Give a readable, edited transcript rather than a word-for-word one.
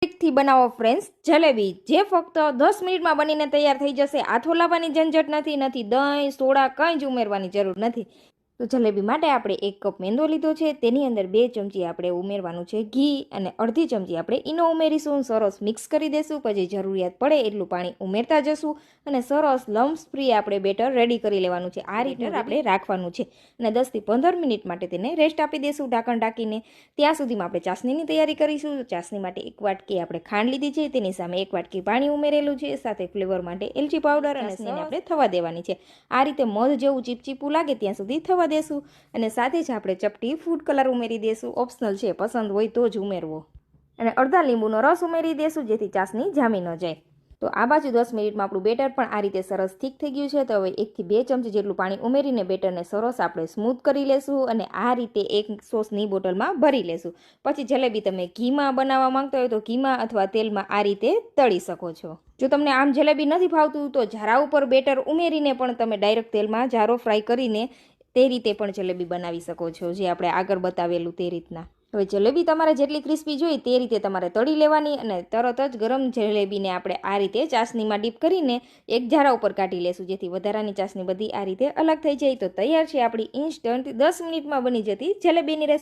થી બનાવો ફ્રેન્ડ્સ જલેબી, જે ફક્ત 10 મિનિટમાં બનીને તૈયાર થઈ જશે. હાથો લાવવાની ઝંઝટ નથી, દહીં સોડા કંઈ જ ઉમેરવાની જરૂર નથી. તો જલેબી માટે આપણે 1 કપ મેંદો લીધો છે. તેની અંદર 2 ચમચી આપણે ઉમેરવાનું છે ઘી અને અડધી ચમચી આપણે ઈનો ઉમેરીશું. સરસ મિક્સ કરી દેશું. પછી જરૂરિયાત પડે એટલું પાણી ઉમેરતા જશું અને સરસ લમ્સ ફ્રી આપણે બેટર રેડી કરી લેવાનું છે. આ રીતે આપણે રાખવાનું છે અને 10 થી 15 મિનિટ માટે તેને રેસ્ટ આપી દેશું ઢાંકણ ઢાંકીને. ત્યાં સુધીમાં આપણે ચાસણીની તૈયારી કરીશું. ચાસણી માટે 1 વાટકી આપણે ખાંડ લીધી છે, તેની સામે 1 વાટકી પાણી ઉમેરેલું છે, સાથે ફ્લેવર માટે એલચી પાવડર અને ચાસણીને આપણે થવા દેવાની છે. આ રીતે મધ જેવું ચીપચીપું લાગે ત્યાં સુધી થવા દેશું અને સાથે જ આપણે ચપટી ફૂડ કલર ઉમેરી દેશું. ઓપ્શનલ છે, પસંદ હોય તો જ ઉમેરવો. અને અડધા લીંબુનો રસ ઉમેરી દેશું જેથી ચાસણી જામી ન જાય. તો આ બાજુ 10 મિનિટમાં આપણું બેટર પણ આ રીતે સરસ થીક થઈ ગયું છે. તો હવે 1 થી 2 ચમચી જેટલું પાણી ઉમેરીને બેટરને સરસ આપણે સ્મૂથ કરી લેશું અને આ રીતે એક સોસની બોટલમાં ભરી લેશું. પછી જલેબી તમે ઘીમાં બનાવવા માંગતા હોય તો ઘીમાં અથવા તેલમાં આ રીતે તળી શકો છો. જો તમને આમ જલેબી નથી ભાવતું તો ઝારા ઉપર બેટર ઉમેરીને પણ તમે ડાયરેક્ટ તેલમાં ઝારો ફ્રાય કરીને તે રીતે પણ જલેબી બનાવી શકો છો, જે આપણે આગળ બતાવેલું તે રીતના. હવે જલેબી તમારે જેટલી ક્રિસ્પી જોઈએ તે રીતે તમારે તળી લેવાની અને તરત જ ગરમ જલેબીને આપણે આ રીતે ચાસણીમાં ડીપ કરીને એક ઝારા ઉપર કાઢી લેશું, જેથી વધારાની ચાસણી બધી આ રીતે અલગ થઈ જાય. તો તૈયાર છે આપણી ઇન્સ્ટન્ટ 10 મિનિટમાં બની જતી જલેબીની રેસીપી.